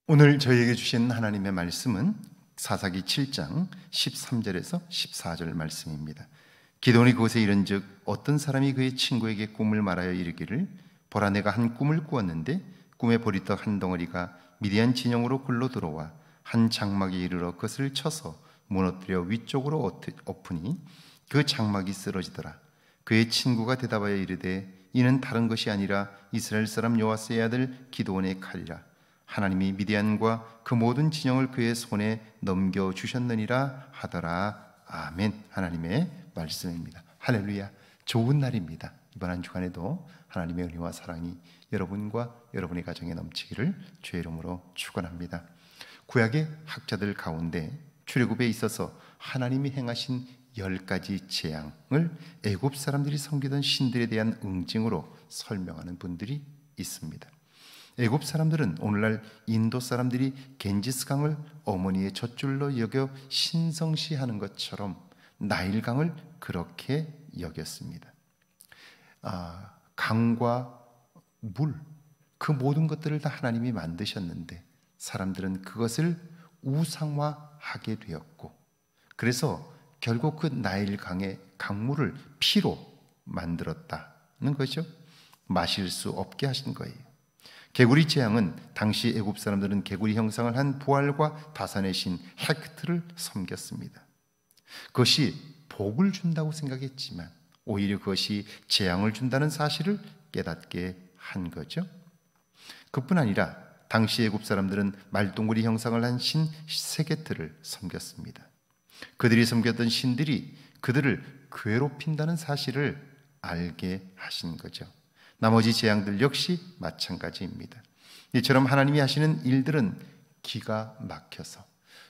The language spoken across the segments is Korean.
오늘 저희에게 주신 하나님의 말씀은 사사기 7장 13절에서 14절 말씀입니다. 기드온이 그곳에 이른즉 어떤 사람이 그의 친구에게 꿈을 말하여 이르기를 보라, 내가 한 꿈을 꾸었는데 꿈에 보리떡 한 덩어리가 미디안 진영으로 굴러 들어와 한 장막에 이르러 그것을 쳐서 무너뜨려 위쪽으로 엎으니 그 장막이 쓰러지더라. 그의 친구가 대답하여 이르되 이는 다른 것이 아니라 이스라엘 사람 요아스의 아들 기드온의 칼이라. 하나님이 미디안과 그 모든 진영을 그의 손에 넘겨주셨느니라 하더라. 아멘. 하나님의 말씀입니다. 할렐루야. 좋은 날입니다. 이번 한 주간에도 하나님의 은혜와 사랑이 여러분과 여러분의 가정에 넘치기를 주의 이름으로 축원합니다. 구약의 학자들 가운데 출애굽에 있어서 하나님이 행하신 10가지 재앙을 애굽 사람들이 섬기던 신들에 대한 응징으로 설명하는 분들이 있습니다. 애굽 사람들은 오늘날 인도 사람들이 겐지스강을 어머니의 젖줄로 여겨 신성시하는 것처럼 나일강을 그렇게 여겼습니다. 강과 물, 그 모든 것들을 다 하나님이 만드셨는데 사람들은 그것을 우상화하게 되었고, 그래서 결국 그 나일강의 강물을 피로 만들었다는 거죠. 마실 수 없게 하신 거예요. 개구리 재앙은 당시 애굽 사람들은 개구리 형상을 한 부알과 다산의 신 헥트를 섬겼습니다. 그것이 복을 준다고 생각했지만 오히려 그것이 재앙을 준다는 사실을 깨닫게 한 거죠. 그뿐 아니라 당시 애굽 사람들은 말동구리 형상을 한 신 세게트를 섬겼습니다. 그들이 섬겼던 신들이 그들을 괴롭힌다는 사실을 알게 하신 거죠. 나머지 재앙들 역시 마찬가지입니다. 이처럼 하나님이 하시는 일들은 기가 막혀서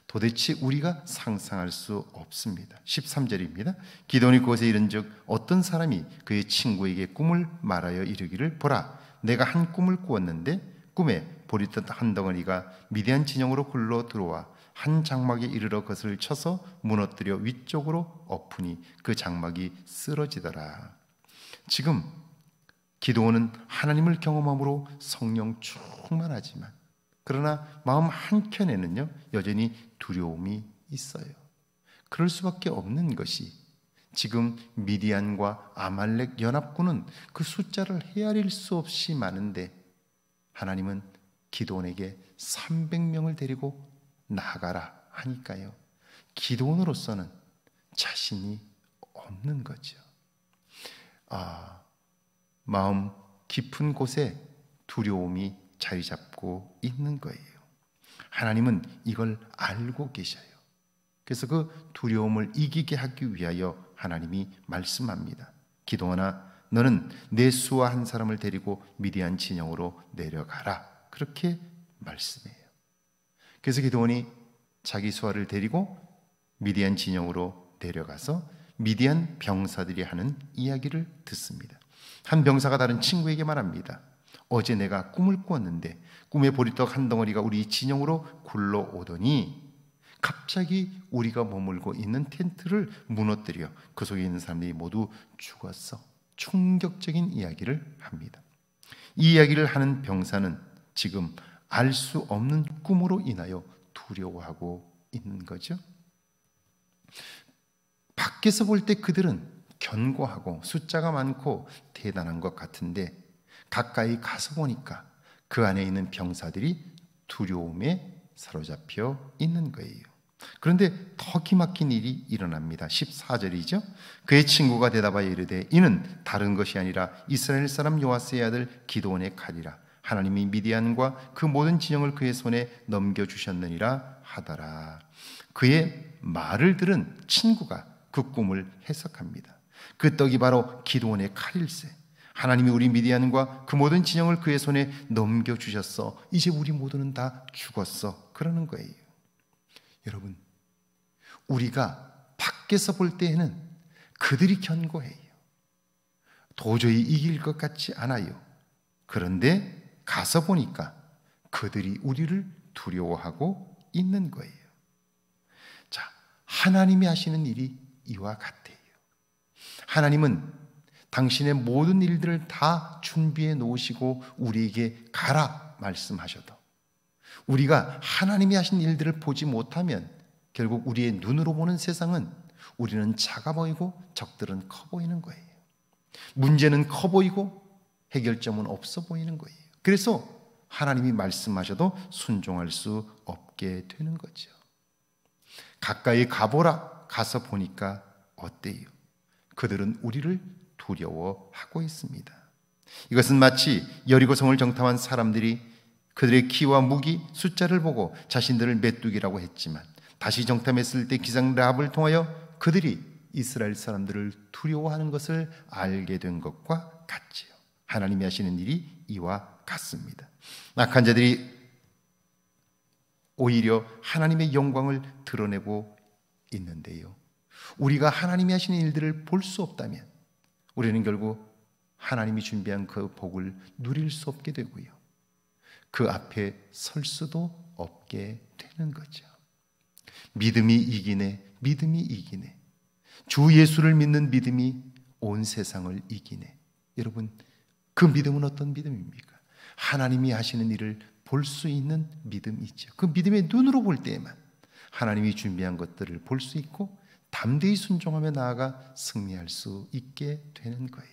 도대체 우리가 상상할 수 없습니다. 13절입니다. 기드온이 그곳에 이른즉 어떤 사람이 그의 친구에게 꿈을 말하여 이르기를 보라, 내가 한 꿈을 꾸었는데 꿈에 보리떡 한 덩어리가 미디안 진영으로 굴러 들어와 한 장막에 이르러 그것을 쳐서 무너뜨려 위쪽으로 엎으니 그 장막이 쓰러지더라. 지금 기드온은 하나님을 경험함으로 성령 충만하지만 그러나 마음 한켠에는요 여전히 두려움이 있어요. 그럴 수밖에 없는 것이 지금 미디안과 아말렉 연합군은 그 숫자를 헤아릴 수 없이 많은데 하나님은 기드온에게 300명을 데리고 나가라 하니까요, 기드온으로서는 자신이 없는 거죠. 마음 깊은 곳에 두려움이 자리 잡고 있는 거예요. 하나님은 이걸 알고 계셔요. 그래서 그 두려움을 이기게 하기 위하여 하나님이 말씀합니다. 기드온아, 너는 내 수와 한 사람을 데리고 미디안 진영으로 내려가라. 그렇게 말씀해요. 그래서 기드온이 자기 수하를 데리고 미디안 진영으로 내려가서 미디안 병사들이 하는 이야기를 듣습니다. 한 병사가 다른 친구에게 말합니다. 어제 내가 꿈을 꾸었는데 꿈에 보리떡 한 덩어리가 우리 진영으로 굴러오더니 갑자기 우리가 머물고 있는 텐트를 무너뜨려 그 속에 있는 사람들이 모두 죽었어. 충격적인 이야기를 합니다. 이 이야기를 하는 병사는 지금 알 수 없는 꿈으로 인하여 두려워하고 있는 거죠. 밖에서 볼 때 그들은 견고하고 숫자가 많고 대단한 것 같은데 가까이 가서 보니까 그 안에 있는 병사들이 두려움에 사로잡혀 있는 거예요. 그런데 더 기막힌 일이 일어납니다. 14절이죠. 그의 친구가 대답하여 이르되 이는 다른 것이 아니라 이스라엘 사람 요아스의 아들 기드온의 칼이라. 하나님이 미디안과 그 모든 진영을 그의 손에 넘겨주셨느니라 하더라. 그의 말을 들은 친구가 그 꿈을 해석합니다. 그 떡이 바로 기드온의 칼일세. 하나님이 우리 미디안과 그 모든 진영을 그의 손에 넘겨주셨어. 이제 우리 모두는 다 죽었어. 그러는 거예요. 여러분, 우리가 밖에서 볼 때에는 그들이 견고해요. 도저히 이길 것 같지 않아요. 그런데 가서 보니까 그들이 우리를 두려워하고 있는 거예요. 자, 하나님이 하시는 일이 이와 같아요. 하나님은 당신의 모든 일들을 다 준비해 놓으시고 우리에게 가라 말씀하셔도 우리가 하나님이 하신 일들을 보지 못하면 결국 우리의 눈으로 보는 세상은 우리는 작아 보이고 적들은 커 보이는 거예요. 문제는 커 보이고 해결점은 없어 보이는 거예요. 그래서 하나님이 말씀하셔도 순종할 수 없게 되는 거죠. 가까이 가보라. 가서 보니까 어때요? 그들은 우리를 두려워하고 있습니다. 이것은 마치 여리고성을 정탐한 사람들이 그들의 키와 무기, 숫자를 보고 자신들을 메뚜기라고 했지만 다시 정탐했을 때 기상 라합을 통하여 그들이 이스라엘 사람들을 두려워하는 것을 알게 된 것과 같지요. 하나님이 하시는 일이 이와 같습니다. 악한 자들이 오히려 하나님의 영광을 드러내고 있는데요, 우리가 하나님이 하시는 일들을 볼 수 없다면 우리는 결국 하나님이 준비한 그 복을 누릴 수 없게 되고요, 그 앞에 설 수도 없게 되는 거죠. 믿음이 이기네, 믿음이 이기네. 주 예수를 믿는 믿음이 온 세상을 이기네. 여러분, 그 믿음은 어떤 믿음입니까? 하나님이 하시는 일을 볼 수 있는 믿음이죠. 그 믿음의 눈으로 볼 때에만 하나님이 준비한 것들을 볼 수 있고 담대히 순종하며 나아가 승리할 수 있게 되는 거예요.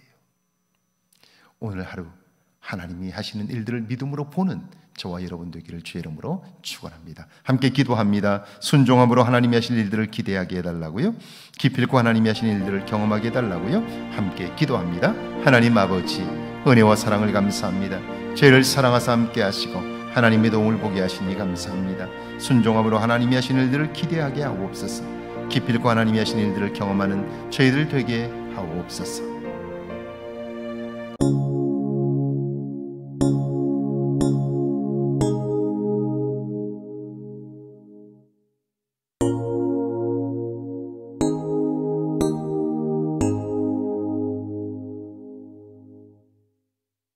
오늘 하루 하나님이 하시는 일들을 믿음으로 보는 저와 여러분 되기를 주의 이름으로 축원합니다. 함께 기도합니다. 순종함으로 하나님이 하실 일들을 기대하게 해달라고요, 기필코 하나님이 하시는 일들을 경험하게 해달라고요. 함께 기도합니다. 하나님 아버지, 은혜와 사랑을 감사합니다. 죄를 사랑하사 함께 하시고 하나님의 도움을 보게 하시니 감사합니다. 순종함으로 하나님이 하시는 일들을 기대하게 하옵소서. 기필코 하나님이 하시는 일들을 경험하는 저희들 되게 하옵소서.